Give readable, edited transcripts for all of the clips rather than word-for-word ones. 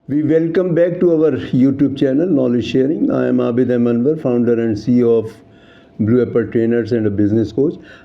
We welcome back to our YouTube channel, Knowledge Sharing. I am Abid Anwar, founder and CEO of Blue Apple Trainers and a business coach.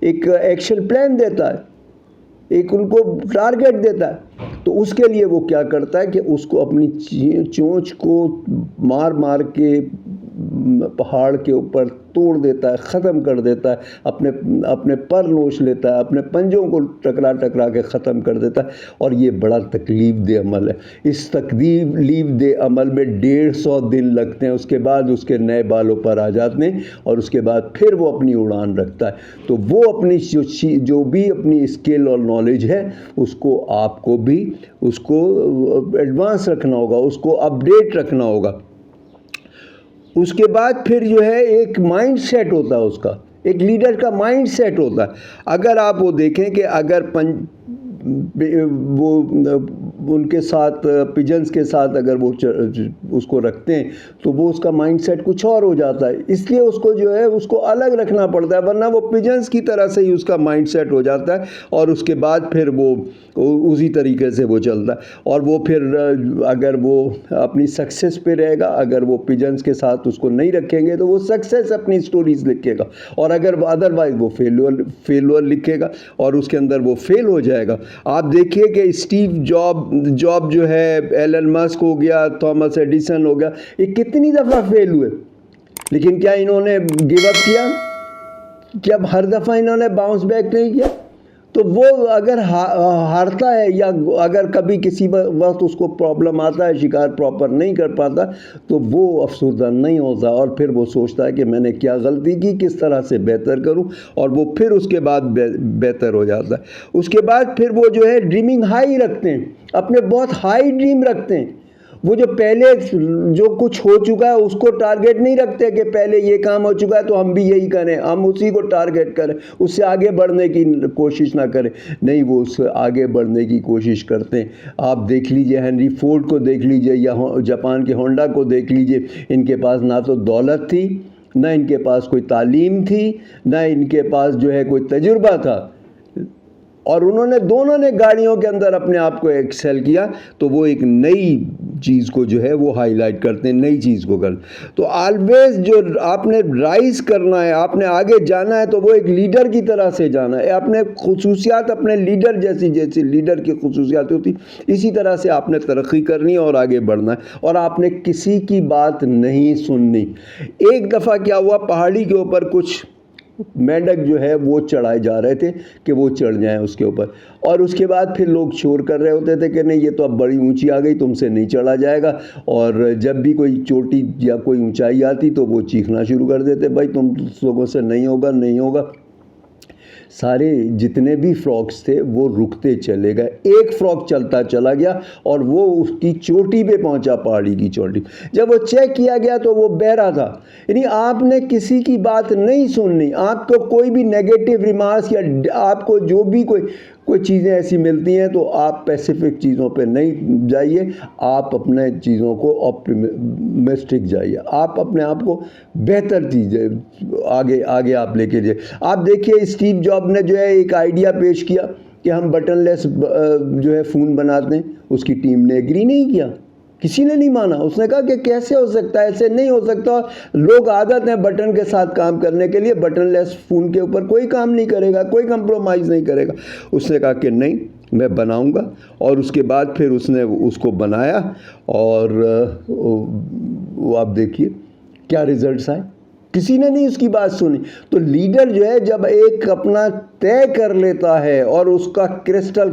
ایک action plan دیتا ہے, ایک ان کو target دیتا ہے. تو اس کے لیے وہ کیا کرتا ہے کہ اس کو اپنی چونچ کو مار مار کے پہاڑ کے اوپر توڑ دیتا ہے, ختم کر دیتا ہے, اپنے پر نوچ لیتا ہے, اپنے پنجوں کو ٹکرا کے ختم کر دیتا ہے. اور یہ بڑا تکلیف دہ عمل ہے. اس تکلیف دہ عمل میں 150 دن لگتے ہیں, اس کے بعد اس کے نئے بالوں پر آ جاتے ہیں, اور اس کے بعد پھر وہ اپنی اڑان رکھتا ہے. تو وہ اپنی جو بھی اپنی اسکل اور نالج ہے اس کو آپ کو بھی اس کو ایڈوانس رکھنا ہوگا, اس کو اپڈیٹ رکھنا ہوگا. اس کے بعد پھر جو ہے ایک مائنڈ سیٹ ہوتا ہے اس کا, ایک لیڈر کا مائنڈ سیٹ ہوتا ہے. اگر آپ وہ دیکھیں کہ اگر وہ ان کے ساتھ پجنز کے ساتھ اگر وہ اس کو رکھتے ہیں تو وہ اس کا مائنڈ سیٹ کچھ اور ہو جاتا ہے. اس لیے اس کو جو ہے اس کو الگ رکھنا پڑتا ہے, ورنہ وہ پجنز کی طرح سے ہی اس کا مائنڈ سیٹ ہو جاتا ہے, اور اس کے بعد پھر وہ اسی طریقے سے وہ چلتا ہے. اور وہ پھر اگر وہ اپنی سکسیس پہ رہے گا, اگر وہ پجنز کے ساتھ اس کو نہیں رکھیں گے تو وہ سکسیس اپنی سٹوریز لکھے گا, اور اگر ادروائز وہ فیلور لکھے گا اور اس کے اندر وہ فیل ہو جائے گا. آپ دیکھیے کہ اسٹیو جاب جو ہے, ایلن مسک ہو گیا, تھامس ایڈیسن ہو گیا, یہ کتنی دفعہ فیل ہوئے, لیکن کیا انہوں نے گیو اپ کیا؟ کیا ہر دفعہ انہوں نے باؤنس بیک نہیں کیا؟ تو وہ اگر ہارتا ہے یا اگر کبھی کسی وقت اس کو پرابلم آتا ہے, شکار پراپر نہیں کر پاتا, تو وہ افسردہ نہیں ہوتا, اور پھر وہ سوچتا ہے کہ میں نے کیا غلطی کی, کس طرح سے بہتر کروں, اور وہ پھر اس کے بعد بہتر ہو جاتا ہے. اس کے بعد پھر وہ جو ہے ڈریمنگ ہائی رکھتے ہیں, اپنے بہت ہائی ڈریم رکھتے ہیں. وہ جو پہلے جو کچھ ہو چکا ہے اس کو ٹارگٹ نہیں رکھتے کہ پہلے یہ کام ہو چکا ہے تو ہم بھی یہی کریں, ہم اسی کو ٹارگٹ کریں, اس سے آگے بڑھنے کی کوشش نہ کریں. نہیں, وہ اس سے آگے بڑھنے کی کوشش کرتے ہیں. آپ دیکھ لیجئے ہنری فورڈ کو دیکھ لیجئے, یا جاپان کے ہونڈا کو دیکھ لیجئے. ان کے پاس نہ تو دولت تھی, نہ ان کے پاس کوئی تعلیم تھی, نہ ان کے پاس جو ہے کوئی تجربہ تھا, اور دونوں نے گاڑیوں کے اندر اپنے آپ کو ایکسل کیا. تو وہ ایک نئی چیز کو جو ہے وہ ہائی لائٹ کرتے ہیں, نئی چیز کو تو آلویز جو آپ نے رائز کرنا ہے, آپ نے آگے جانا ہے, تو وہ ایک لیڈر کی طرح سے جانا ہے. اپنے خصوصیات اپنے لیڈر جیسی لیڈر کی خصوصیات ہوتی, اسی طرح سے آپ نے ترقی کرنی اور آگے بڑھنا ہے, اور آپ نے کسی کی بات نہیں سننی. ایک دفعہ کیا ہوا, پہاڑی کے اوپر کچھ مینڈک جو ہے وہ چڑھائے جا رہے تھے کہ وہ چڑھ جائیں اس کے اوپر, اور اس کے بعد پھر لوگ شور کر رہے ہوتے تھے کہ نہیں, یہ تو اب بڑی اونچی آ گئی, تم سے نہیں چڑھا جائے گا. اور جب بھی کوئی چوٹی یا کوئی اونچائی آتی تو وہ چیخنا شروع کر دیتے, بھائی تم لوگوں سے نہیں ہوگا. سارے جتنے بھی فراکس تھے وہ رکتے چلے گئے. ایک فراک چلتا چلا گیا اور وہ اس کی چوٹی پہ پہنچا, پہاڑی کی چوٹی. جب وہ چیک کیا گیا تو وہ بہرا تھا. یعنی آپ نے کسی کی بات نہیں سننی. آپ کو کوئی بھی نیگیٹو ریمارکس یا آپ کو جو بھی کوئی چیزیں ایسی ملتی ہیں تو آپ پیسیفک چیزوں پہ نہیں جائیے, آپ اپنے چیزوں کو آپٹیمسٹک جائیے, آپ اپنے آپ کو بہتر چیزیں آگے آپ لے کے جائیے. آپ دیکھیے اسٹیو جاب نے جو ہے ایک آئیڈیا پیش کیا کہ ہم بٹن لیس جو ہے فون بناتے ہیں. اس کی ٹیم نے ایگری نہیں کیا, کسی نے نہیں مانا. اس نے کہا کہ کیسے ہو سکتا ہے, ایسے نہیں ہو سکتا, لوگ عادت ہیں بٹن کے ساتھ کام کرنے کے لیے, بٹن لیس فون کے اوپر کوئی کام نہیں کرے گا, کوئی کمپرومائز نہیں کرے گا. اس نے کہا کہ نہیں, میں بناؤں گا. اور اس کے بعد پھر اس نے اس کو بنایا, اور وہ آپ دیکھیے کیا ریزلٹس آئے. کسی نے نہیں اس کی بات سنی. تو لیڈر جو ہے جب ایک اپنا طے کر لیتا ہے اور اس کا کرسٹل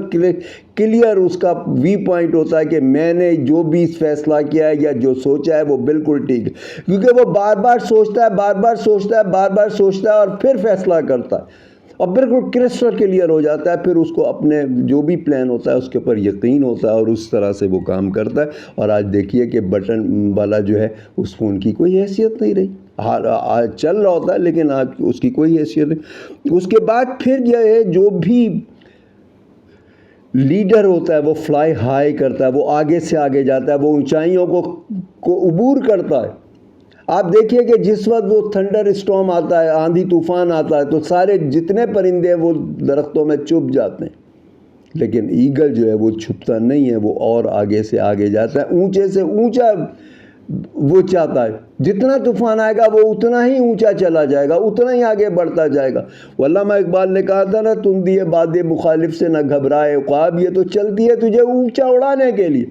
کلیئر اس کا وی پوائنٹ ہوتا ہے کہ میں نے جو بھی فیصلہ کیا ہے یا جو سوچا ہے وہ بالکل ٹھیک ہے, کیونکہ وہ بار بار سوچتا ہے اور پھر فیصلہ کرتا ہے, اور بالکل کرسٹل کلیئر ہو جاتا ہے. پھر اس کو اپنے جو بھی پلان ہوتا ہے اس کے اوپر یقین ہوتا ہے, اور اس طرح سے وہ کام کرتا ہے. اور آج دیکھیے کہ بٹن والا جو ہے اس فون کی کوئی حیثیت نہیں رہی. آج چل رہا ہوتا ہے لیکن آج اس کی کوئی حیثیت نہیں. اس کے بعد پھر یہ ہے, جو بھی لیڈر ہوتا ہے وہ فلائی ہائی کرتا ہے, وہ آگے سے آگے جاتا ہے, وہ اونچائیوں کو عبور کرتا ہے. آپ دیکھیے کہ جس وقت وہ تھنڈر اسٹارم آتا ہے, آندھی طوفان آتا ہے, تو سارے جتنے پرندے ہیں وہ درختوں میں چھپ جاتے ہیں, لیکن ایگل جو ہے وہ چھپتا نہیں ہے, وہ اور آگے سے آگے جاتا ہے, اونچے سے اونچا وہ چاہتا ہے جتنا طوفان آئے گا وہ اتنا ہی اونچا چلا جائے گا, اتنا ہی آگے بڑھتا جائے گا. علامہ اقبال نے کہا تھا نا, تم دیے باد مخالف سے نہ گھبرائے عقاب, یہ تو چلتی ہے تجھے اونچا اڑانے کے لیے.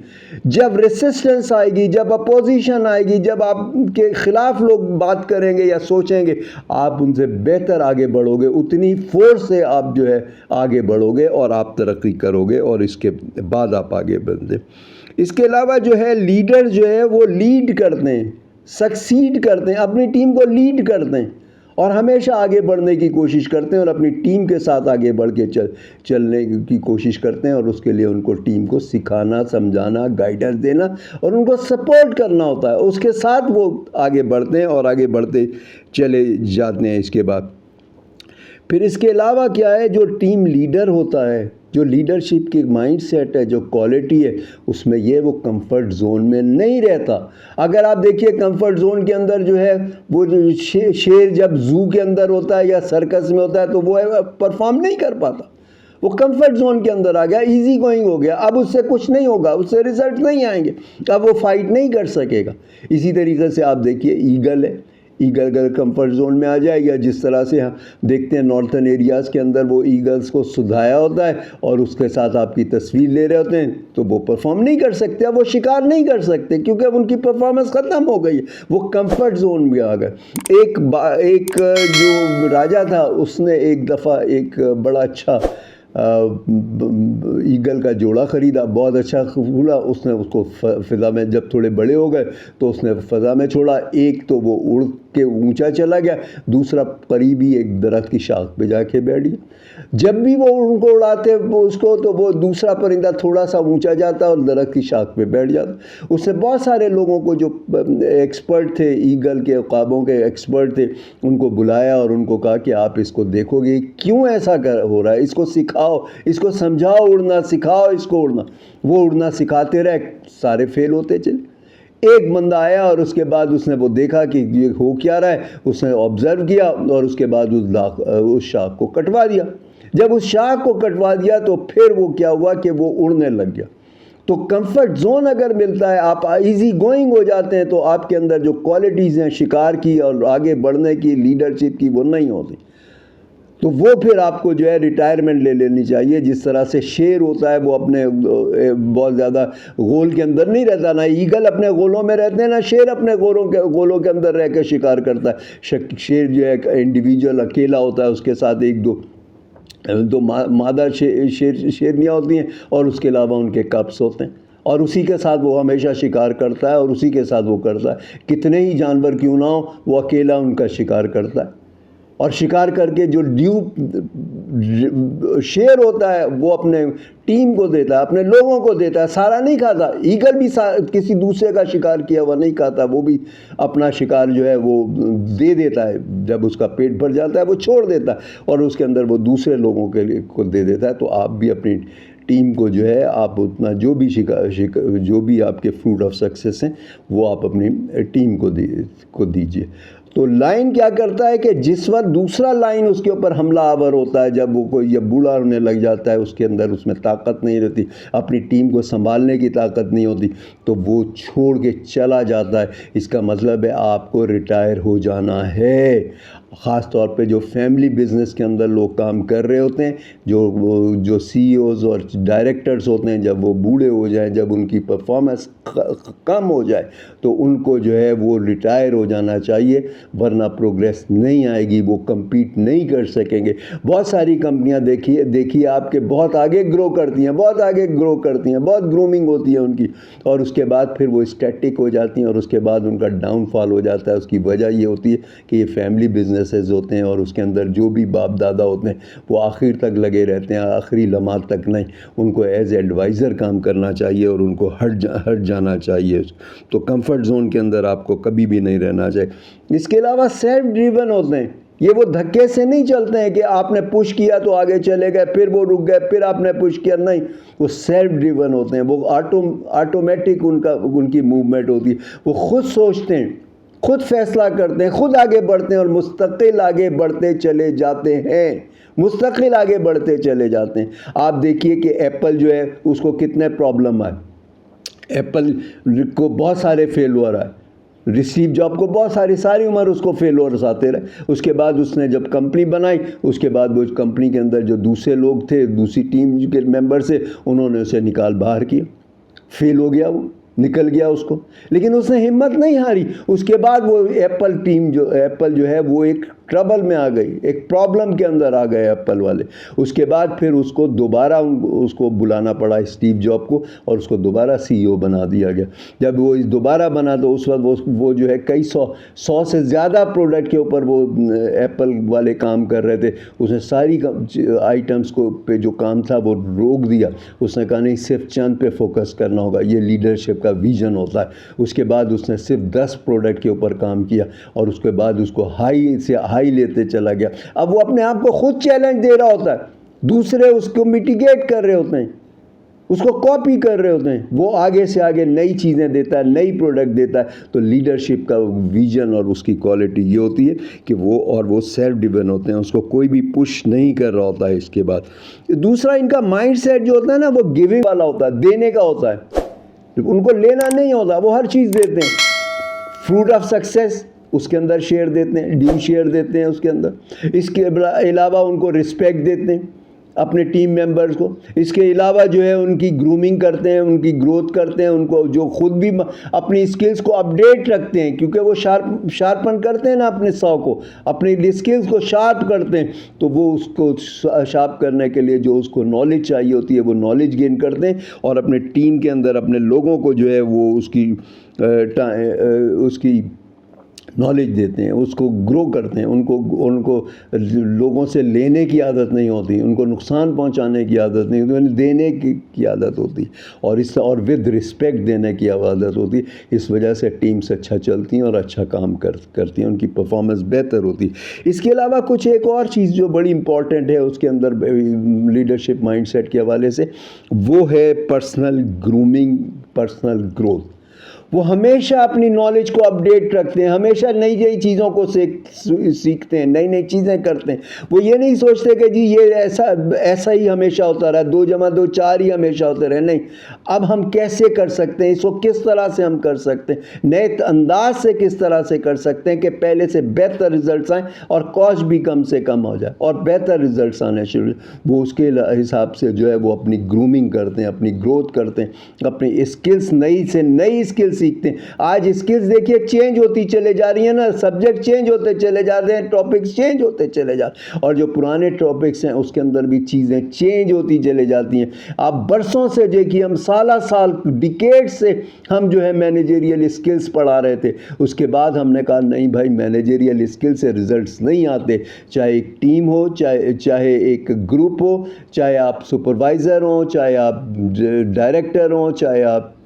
جب ریسسٹنس آئے گی, جب اپوزیشن آئے گی, جب آپ کے خلاف لوگ بات کریں گے یا سوچیں گے, آپ ان سے بہتر آگے بڑھو گے, اتنی فورس سے آپ جو ہے آگے بڑھو گے اور آپ ترقی کرو گے, اور اس کے بعد آپ آگے بڑھتے. اس کے علاوہ جو ہے لیڈر جو ہے وہ لیڈ کرتے ہیں, سکسیڈ کرتے ہیں, اپنی ٹیم کو لیڈ کرتے ہیں اور ہمیشہ آگے بڑھنے کی کوشش کرتے ہیں اور اپنی ٹیم کے ساتھ آگے بڑھ کے چلنے کی کوشش کرتے ہیں, اور اس کے لیے ان کو ٹیم کو سکھانا, سمجھانا, گائیڈنس دینا اور ان کو سپورٹ کرنا ہوتا ہے. اس کے ساتھ وہ آگے بڑھتے ہیں اور آگے بڑھتے چلے جاتے ہیں. اس کے بعد پھر اس کے علاوہ کیا ہے, جو ٹیم لیڈر ہوتا ہے, جو لیڈرشپ کی مائنڈ سیٹ ہے, جو کوالٹی ہے, اس میں یہ وہ کمفرٹ زون میں نہیں رہتا. اگر آپ دیکھیے کمفرٹ زون کے اندر جو ہے وہ شیر جب زو کے اندر ہوتا ہے یا سرکس میں ہوتا ہے تو وہ پرفارم نہیں کر پاتا. وہ کمفرٹ زون کے اندر آ گیا, ایزی گوئنگ ہو گیا, اب اس سے کچھ نہیں ہوگا, اس سے ریزلٹ نہیں آئیں گے, اب وہ فائٹ نہیں کر سکے گا. اسی طریقے سے آپ دیکھیے ایگل ہے, ایگل اگر کمفرٹ زون میں آ جائے گا, جس طرح سے ہم دیکھتے ہیں نارتھن ایریاز کے اندر وہ ایگلز کو سدھایا ہوتا ہے اور اس کے ساتھ آپ کی تصویر لے رہے ہوتے ہیں, تو وہ پرفارم نہیں کر سکتے, اب وہ شکار نہیں کر سکتے کیونکہ اب ان کی پرفارمنس ختم ہو گئی ہے, وہ کمفرٹ زون میں آ گئے. ایک جو راجہ تھا, اس نے ایک دفعہ ایک بڑا اچھا ایگل کا جوڑا خریدا, بہت اچھا پھولا. اس نے اس کو فضا میں, جب تھوڑے بڑے ہو گئے تو اس نے فضا میں چھوڑا. ایک تو وہ اڑ کے اونچا چلا گیا, دوسرا قریبی ایک درخت کی شاخ پہ جا کے بیٹھ گیا. جب بھی وہ ان کو اڑاتے اس کو, تو وہ دوسرا پرندہ تھوڑا سا اونچا جاتا اور درخت کی شاخ پہ بیٹھ جاتا. اس سے بہت سارے لوگوں کو جو ایکسپرٹ تھے, ایگل کے عقابوں کے ایکسپرٹ تھے, ان کو بلایا اور ان کو کہا کہ آپ اس کو دیکھو گے کیوں ایسا ہو رہا ہے, اس کو سکھاؤ, اس کو سمجھاؤ اڑنا, سکھاؤ اس کو اڑنا. وہ اڑنا سکھاتے رہے, سارے فیل ہوتے چلے. ایک بندہ آیا اور اس کے بعد اس نے وہ دیکھا کہ یہ ہو کیا رہا ہے, اس نے آبزرو کیا اور اس کے بعد اس شاخ کو کٹوا دیا. جب اس شاخ کو کٹوا دیا تو پھر وہ کیا ہوا کہ وہ اڑنے لگ گیا. تو کمفرٹ زون اگر ملتا ہے, آپ ایزی گوئنگ ہو جاتے ہیں, تو آپ کے اندر جو کوالٹیز ہیں شکار کی اور آگے بڑھنے کی, لیڈرشپ کی, وہ نہیں ہوتی. تو وہ پھر آپ کو جو ہے ریٹائرمنٹ لے لینی چاہیے. جس طرح سے شیر ہوتا ہے وہ اپنے بہت زیادہ غول کے اندر نہیں رہتا, نہ ایگل اپنے غولوں میں رہتے ہیں, نہ شیر اپنے غولوں کے اندر رہ کے شکار کرتا ہے. شیر جو ہے انڈیویجول اکیلا ہوتا ہے, اس کے ساتھ ایک دو مادہ شیرنیاں ہوتی ہیں اور اس کے علاوہ ان کے کپس ہوتے ہیں, اور اسی کے ساتھ وہ ہمیشہ شکار کرتا ہے اور اسی کے ساتھ وہ کرتا ہے. کتنے ہی جانور کیوں نہ ہو, وہ اکیلا ان کا شکار کرتا ہے. اور شکار کر کے جو شیر ہوتا ہے وہ اپنے ٹیم کو دیتا ہے, اپنے لوگوں کو دیتا ہے, سارا نہیں کھاتا. ایگل بھی کسی دوسرے کا شکار کیا ہوا نہیں کھاتا, وہ بھی اپنا شکار جو ہے وہ دے دیتا ہے. جب اس کا پیٹ بھر جاتا ہے وہ چھوڑ دیتا ہے اور اس کے اندر وہ دوسرے لوگوں کے لیے کو دے دیتا ہے. تو آپ بھی اپنی ٹیم کو جو ہے آپ اتنا جو بھی آپ کے فروٹ آف سکسیس ہیں وہ آپ اپنی ٹیم کو دیجیے. تو لائن کیا کرتا ہے کہ جس وقت دوسرا لائن اس کے اوپر حملہ آور ہوتا ہے, جب وہ کوئی جب بوڑھا ہونے لگ جاتا ہے, اس کے اندر اس میں طاقت نہیں رہتی, اپنی ٹیم کو سنبھالنے کی طاقت نہیں ہوتی, تو وہ چھوڑ کے چلا جاتا ہے. اس کا مطلب ہے آپ کو ریٹائر ہو جانا ہے. خاص طور پہ جو فیملی بزنس کے اندر لوگ کام کر رہے ہوتے ہیں, جو سی ای اوز اور ڈائریکٹرز ہوتے ہیں, جب وہ بوڑھے ہو جائیں, جب ان کی پرفارمنس کم ہو جائے, تو ان کو جو ہے وہ ریٹائر ہو جانا چاہیے, ورنہ پروگریس نہیں آئے گی, وہ کمپیٹ نہیں کر سکیں گے. بہت ساری کمپنیاں دیکھیے آپ کے بہت آگے گرو کرتی ہیں, بہت گرومنگ ہوتی ہے ان کی, اور اس کے بعد پھر وہ اسٹیٹک ہو جاتی ہیں اور اس کے بعد ان کا ڈاؤن فال ہو جاتا ہے. اس کی وجہ یہ ہوتی ہے کہ یہ فیملی بزنسز ہوتے ہیں اور اس کے اندر جو بھی باپ دادا ہوتے ہیں وہ آخر تک لگے رہتے ہیں, آخری لمحات تک نہیں. ان کو ایز ایڈوائزر کام کرنا چاہیے اور ان کو ہٹ جانا چاہیے. تو کمفرٹ زون کے اندر آپ کو کبھی بھی نہیں رہنا چاہیے. اس کے علاوہ سیلف ڈریون ہوتے ہیں. یہ وہ دھکے سے نہیں چلتے ہیں کہ آپ نے پش کیا تو آگے چلے گئے, پھر وہ رک گئے, پھر آپ نے پش کیا, نہیں. وہ سیلف ڈریون ہوتے ہیں, وہ آٹومیٹک ان کی موومنٹ ہوتی ہے. وہ خود سوچتے ہیں, خود فیصلہ کرتے ہیں, خود آگے بڑھتے ہیں اور مستقل آگے بڑھتے چلے جاتے ہیں. آپ دیکھیے کہ ایپل جو ہے اس کو کتنے پرابلم آئے, ایپل کو بہت سارے فیلور آئے, اسٹیو جاب کو بہت ساری عمر اس کو فیلورز آتے رہے. اس کے بعد اس نے جب کمپنی بنائی, اس کے بعد وہ کمپنی کے اندر جو دوسرے لوگ تھے, دوسری ٹیم کے ممبر سے, انہوں نے اسے نکال باہر کیا, فیل ہو گیا, وہ نکل گیا اس کو. لیکن اس نے ہمت نہیں ہاری. اس کے بعد وہ ایپل جو ہے وہ ایک ٹربل میں آ گئی, ایک پرابلم کے اندر آ گئے ایپل والے. اس کے بعد پھر اس کو دوبارہ اس کو بلانا پڑا اسٹیو جاب کو, اور اس کو دوبارہ CEO بنا دیا گیا. جب وہ دوبارہ بنا تو اس وقت وہ جو ہے کئی سو سے زیادہ پروڈکٹ کے اوپر وہ ایپل والے کام کر رہے تھے. اس نے ساری آئٹمس کو پہ جو کام تھا وہ روک دیا. اس نے کہا نہیں, صرف چند پہ فوکس کرنا ہوگا, یہ لیڈرشپ کا ویژن ہوتا ہے. اس کے بعد اس نے صرف 10 پروڈکٹ کے اوپر کام کیا, اور اس کے بعد اس کو ہائی سے ہائی لیتے چلا گیا. اب وہ اپنے آپ کو خود چیلنج دے رہا ہوتا ہے, دوسرے اس کو میٹیگیٹ کر رہے ہوتے ہیں, اس کو کاپی کر رہے ہوتے ہیں, وہ آگے سے آگے نئی چیزیں دیتا ہے, نئی پروڈکٹ دیتا ہے. تو لیڈرشپ کا ویژن اور اس کی کوالٹی یہ ہوتی ہے کہ وہ سیلف ڈیپینڈ ہوتے ہیں, اس کو کوئی بھی پش نہیں کر رہا ہوتا ہے. اس کے بعد دوسرا ان کا مائنڈ سیٹ جو ہوتا ہے نا, وہ گیونگ والا ہوتا ہے, دینے کا ہوتا ہے. ان کو لینا نہیں ہوتا, وہ ہر چیز دیتے ہیں. فروٹ آف سکسیس اس کے اندر شیئر دیتے ہیں, ڈیو شیئر دیتے ہیں اس کے اندر. اس کے علاوہ ان کو رسپیکٹ دیتے ہیں اپنے ٹیم ممبرز کو. اس کے علاوہ جو ہے ان کی گرومنگ کرتے ہیں, ان کی گروتھ کرتے ہیں, ان کو جو خود بھی اپنی اسکلز کو اپڈیٹ رکھتے ہیں, کیونکہ وہ شارپن کرتے ہیں نا اپنے کو, اپنی اسکلز کو شارپ کرتے ہیں. تو وہ اس کو شارپ کرنے کے لیے جو اس کو نالج چاہیے ہوتی ہے, وہ نالج گین کرتے ہیں, اور اپنے ٹیم کے اندر اپنے لوگوں کو جو ہے وہ اس کی نالج دیتے ہیں, اس کو گرو کرتے ہیں. ان کو لوگوں سے لینے کی عادت نہیں ہوتی, ان کو نقصان پہنچانے کی عادت نہیں ہوتی, دینے کی عادت ہوتی, اور ود رسپیکٹ دینے کی عادت ہوتی. اس وجہ سے ٹیمز اچھا چلتی ہیں اور اچھا کام کرتی ہیں, ان کی پرفارمنس بہتر ہوتی. اس کے علاوہ کچھ ایک اور چیز جو بڑی امپورٹنٹ ہے اس کے اندر لیڈرشپ مائنڈ سیٹ کے حوالے سے, وہ ہے پرسنل گرومنگ, پرسنل گروتھ. وہ ہمیشہ اپنی نالج کو اپڈیٹ رکھتے ہیں, ہمیشہ نئی چیزوں کو سیکھتے ہیں, نئی چیزیں کرتے ہیں. وہ یہ نہیں سوچتے کہ جی یہ ایسا ہی ہمیشہ ہوتا رہا, 2 + 2 4 ہی ہمیشہ ہوتے رہے. نہیں, اب ہم کیسے کر سکتے ہیں, اس کو کس طرح سے ہم کر سکتے ہیں, نئے انداز سے کس طرح سے کر سکتے ہیں کہ پہلے سے بہتر رزلٹس آئیں اور کاسٹ بھی کم سے کم ہو جائے اور بہتر رزلٹس آنے شروع. وہ اس کے حساب سے جو ہے وہ اپنی گرومنگ کرتے ہیں, اپنی گروتھ کرتے ہیں, اپنی اسکلس نئی سے نئی اسکلس سیکھتے ہیں. آج اسکلز دیکھیے چینج ہوتی چلے جا رہی ہیں نا, سبجیکٹ چینج ہوتے چلے جا رہے ہیں, ٹاپکس چینج ہوتے چلے جا رہے ہیں, اور جو پرانے ٹاپکس ہیں اس کے اندر بھی چیزیں چینج ہوتی چلے جاتی ہیں. آپ برسوں سے دیکھیے, ہم سال ڈیکیڈ سے ہم جو ہے مینیجریل اسکلز پڑھا رہے تھے. اس کے بعد ہم نے کہا نہیں بھائی, مینیجریل اسکل سے ریزلٹس نہیں آتے, چاہے ایک ٹیم ہو, چاہے ایک گروپ ہو, چاہے آپ سپروائزر ہوں, چاہے آپ ڈائریکٹر ہوں, چاہے آپ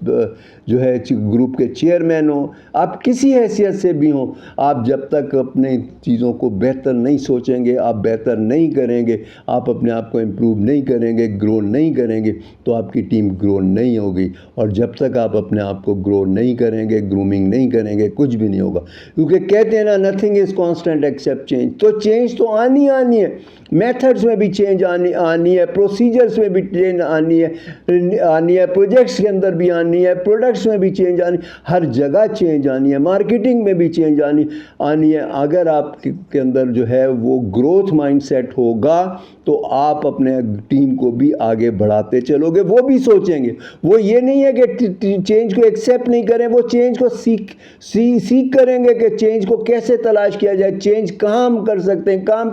جو ہے گروپ کے چیئرمین ہوں, آپ کسی حیثیت سے بھی ہوں, آپ جب تک اپنے چیزوں کو بہتر نہیں سوچیں گے, آپ بہتر نہیں کریں گے, آپ اپنے آپ کو امپروو نہیں کریں گے, گرو نہیں کریں گے, تو آپ کی ٹیم گرو نہیں ہوگی. اور جب تک آپ اپنے آپ کو گرو نہیں کریں گے, گرومنگ نہیں کریں گے, کچھ بھی نہیں ہوگا. کیونکہ کہتے ہیں نا, nothing is constant accept change. تو چینج تو آنی ہے, میتھڈز میں بھی چینج آنی ہے, پروسیجرز میں بھی چینج آنی ہے, پروجیکٹس کے اندر بھی آنی ہے, پروڈکٹس میں بھی چینج آنی, ہر جگہ چینج آنی ہے, مارکیٹنگ میں بھی چینج آنی ہے. اگر آپ کے اندر جو ہے وہ گروتھ مائنڈ سیٹ ہوگا تو آپ اپنے ٹیم کو بھی آگے بڑھاتے چلو گے. وہ بھی سوچیں گے, وہ یہ نہیں ہے کہ چینج کو ایکسیپٹ نہیں کریں, وہ چینج کو سیکھ کریں گے کہ چینج کو کیسے تلاش کیا جائے, چینج کہاں ہم کر سکتے ہیں, کام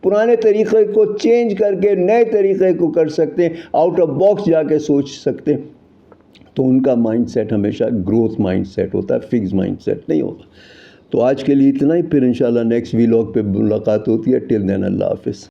پرانے طریقے کو چینج کر کے نئے طریقے کو کر سکتے ہیں, آؤٹ آف باکس جا کے سوچ سکتے ہیں. تو ان کا مائنڈ سیٹ ہمیشہ گروتھ مائنڈ سیٹ ہوتا ہے, فکس مائنڈ سیٹ نہیں ہوتا. تو آج کے لیے اتنا ہی, پھر انشاءاللہ نیکسٹ ویلاگ پہ ملاقات ہوتی ہے. ٹل دین اللہ حافظ.